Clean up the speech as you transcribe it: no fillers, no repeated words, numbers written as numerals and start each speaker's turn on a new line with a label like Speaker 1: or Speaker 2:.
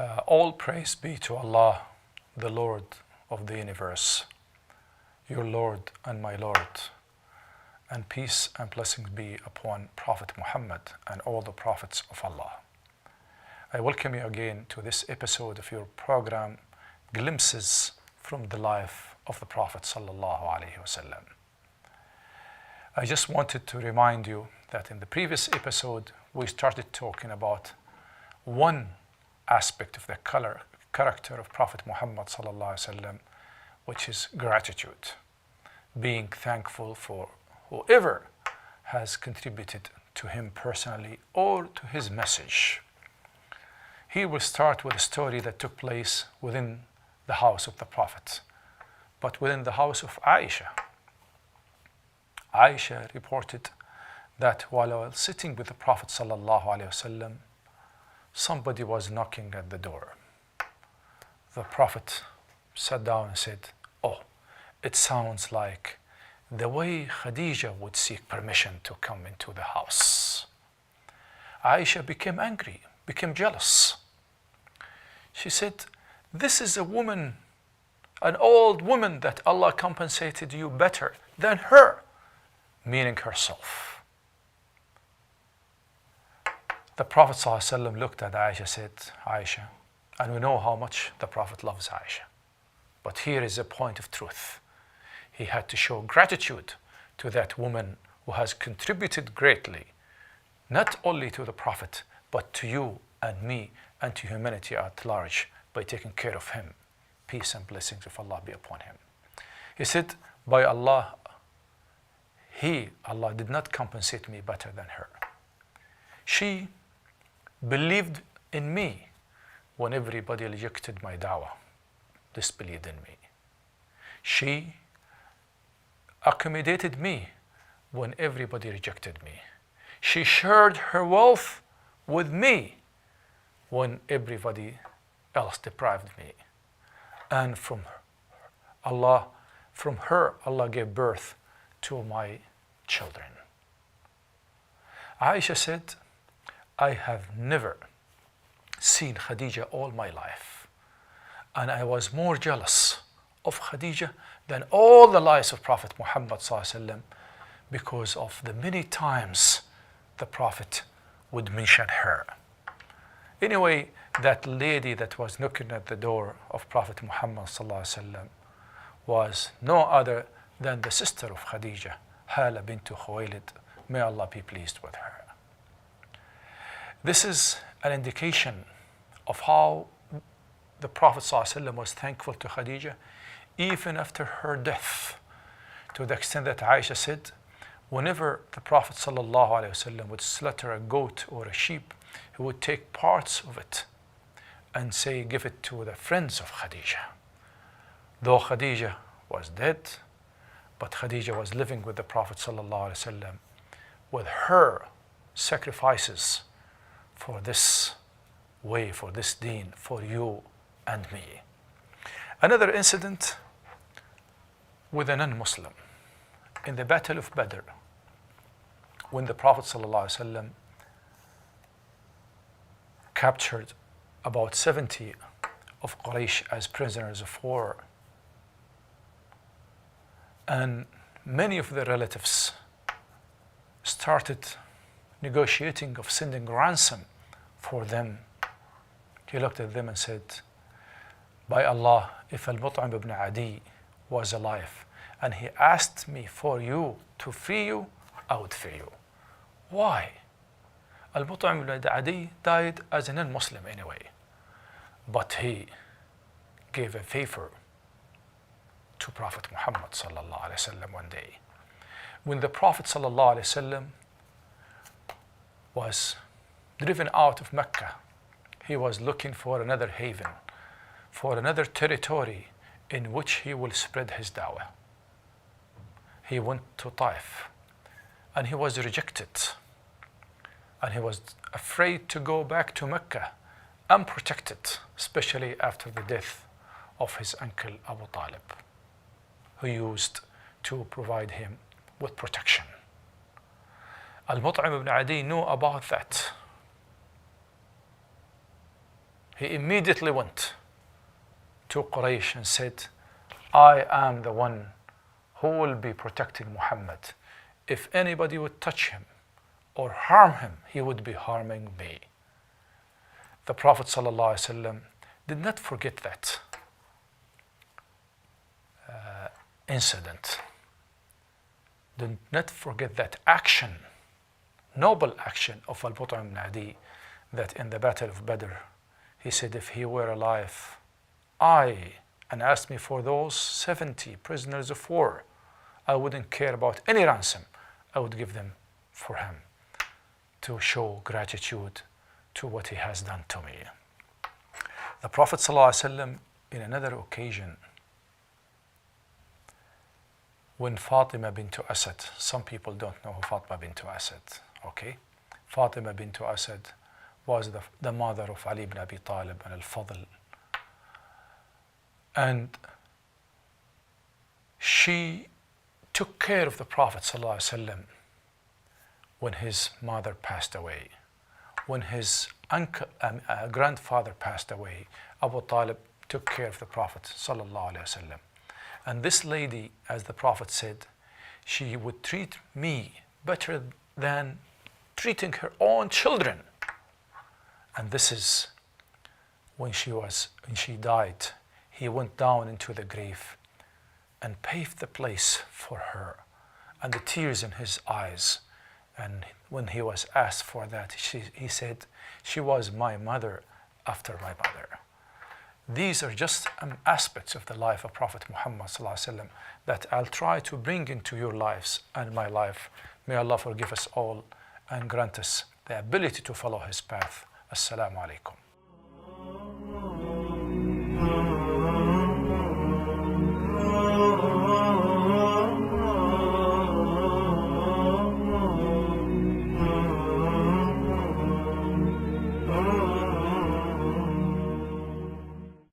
Speaker 1: All praise be to Allah, the Lord of the universe, your Lord and my Lord, and peace and blessings be upon Prophet Muhammad and all the prophets of Allah. I welcome you again to this episode of your program, Glimpses from the Life of the Prophet Sallallahu Alaihi Wasallam. I just wanted to remind you that in the previous episode, we started talking about one aspect of the character of Prophet Muhammad Sallallahu Alaihi Wasallam, which is gratitude, being thankful for whoever has contributed to him personally or to his message. Here we start with a story that took place within the house of the Prophet, but within the house of Aisha. Aisha reported that while sitting with the Prophet Sallallahu Alaihi Wasallam, somebody was knocking at the door. The Prophet sat down and said, "Oh, it sounds like the way Khadija would seek permission to come into the house." Aisha became angry, became jealous. She said, "This is a woman, an old woman that Allah compensated you better than her," meaning herself. The Prophet ﷺ looked at Aisha and said, "Aisha," and we know how much the Prophet loves Aisha, but here is a point of truth. He had to show gratitude to that woman who has contributed greatly, not only to the Prophet, but to you and me and to humanity at large by taking care of him. Peace and blessings of Allah be upon him. He said, "By Allah, Allah did not compensate me better than her. She believed in me when everybody rejected my da'wah, disbelieved in me. She accommodated me when everybody rejected me. She shared her wealth with me when everybody else deprived me. And from her, Allah gave birth to my children." Aisha said, "I have never seen Khadija all my life, and I was more jealous of Khadija than all the lives of Prophet Muhammad ﷺ because of the many times the Prophet would mention her." Anyway, that lady that was knocking at the door of Prophet Muhammad ﷺ was no other than the sister of Khadija, Hala bint Khuwaylid. May Allah be pleased with her. This is an indication of how the Prophet ﷺ was thankful to Khadija even after her death, to the extent that Aisha said, whenever the Prophet ﷺ would slaughter a goat or a sheep, he would take parts of it and say, "Give it to the friends of Khadija." Though Khadija was dead, but Khadija was living with the Prophet ﷺ with her sacrifices for this way, for this deen, for you and me. Another incident with a non-Muslim in the Battle of Badr, when the Prophet ﷺ captured about 70 of Quraysh as prisoners of war, and many of their relatives started negotiating of sending ransom for them. He looked at them and said, "By Allah, if Al-Mut'im ibn Adi was alive and he asked me for you to free you, I would free you." Why? Al-Mut'im ibn Adi died as a non-Muslim anyway, but he gave a favor to Prophet Muhammad sallallahu alaihi wasallam one day. When the Prophet sallallahu alaihi wasallam was driven out of Mecca, he was looking for another haven, for another territory in which he will spread his da'wah. He went to Taif, and he was rejected, and he was afraid to go back to Mecca unprotected, especially after the death of his uncle Abu Talib, who used to provide him with protection. Al-Mut'im ibn Adi knew about that. he immediately went to Quraysh and said, I am the one who will be protecting Muhammad. If anybody would touch him or harm him, he would be harming me. The Prophet ﷺ did not forget that incident. Did not forget that action, noble action of Al-But' ibn Adi, that in the Battle of Badr, he said, if he were alive, and asked me for those 70 prisoners of war, I wouldn't care about any ransom. I would give them for him to show gratitude to what he has done to me. The Prophet ﷺ, in another occasion, when Fatima bint Asad, some people don't know who Fatima bint Asad, okay? Fatima bint Asad was the mother of Ali ibn Abi Talib and Al-Fadl. And she took care of the Prophet ﷺ when his mother passed away. When his grandfather passed away, Abu Talib took care of the Prophet ﷺ. And this lady, as the Prophet said, she would treat me better than treating her own children. And this is when she died, he went down into the grave and paved the place for her, and the tears in his eyes. And when he was asked for that, he said, she was my mother after my mother. These are just aspects of the life of Prophet Muhammad ﷺ that I'll try to bring into your lives and my life. May Allah forgive us all and grant us the ability to follow his path. Assalamu alaikum.